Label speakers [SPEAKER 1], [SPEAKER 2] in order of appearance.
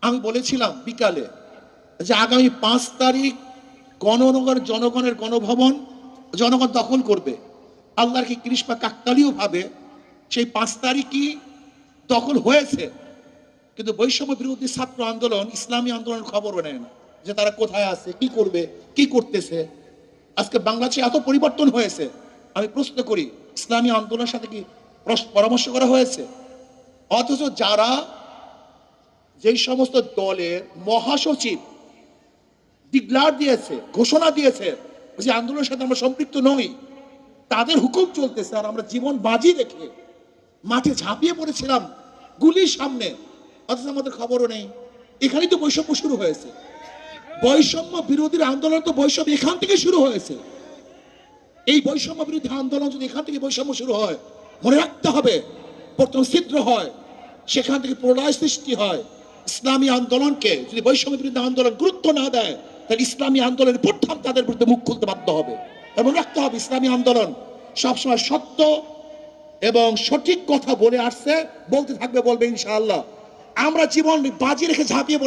[SPEAKER 1] আমি বলেছিলাম বিকালে যে আগামী 5 তারিখ জনগণের গণভবন জনগণ দখল করবে। আল্লাহর কি কৃষ্ণা কাকতালীয় ভাবে সেই 5 তারিখই দখল হয়েছে, কিন্তু বৈষম্য বিরোধী ছাত্র আন্দোলন, ইসলামী আন্দোলনের খবরও নেয় না যে তারা কোথায় আছে, কি করবে, কি করতেছে। আজকে বাংলাদেশে এত পরিবর্তন হয়েছে, আমি প্রশ্ন করি ইসলামী আন্দোলনের সাথে কি পরামর্শ করা হয়েছে? অথচ যারা যেই সমস্ত দলের মহাসচিব ডিক্লার দিয়েছে, ঘোষণা দিয়েছে যে আন্দোলনের সাথে আমরা সম্পৃক্ত নই, তাদের হুকুম চলতেছে, আর আমরা জীবন বাজি রেখে মাঠে ঝাঁপিয়ে পড়েছিলাম গুলির সামনে, অথচ আমাদের খবরও নেই। এখানেই তো বৈষম্য শুরু হয়েছে। বৈষম্য বিরোধী আন্দোলন তো বৈষম্য এখান থেকে শুরু হয়েছে। এই বৈষম্য বিরোধী আন্দোলন যদি এখান থেকে বৈষম্য শুরু হয়, মনে রাখতে হবে প্রথম ছিদ্র হয়, সেখান থেকে প্রলয় সৃষ্টি হয়। ইসলামী আন্দোলনকে যদি বৈষম্য বিরোধী আন্দোলন গুরুত্ব না দেয়, তাহলে ইসলামী আন্দোলনের প্রথম তাদের বিরুদ্ধে মুখ খুলতে বাধ্য হবে। এবং রাখতে হবে ইসলামী আন্দোলন সবসময় সত্য এবং সঠিক কথা বলে আসছে, বলতে থাকবে, বলবে ইনশাআল্লাহ। আমরা জীবন বাজি রেখে ঝাঁপিয়ে পড়ে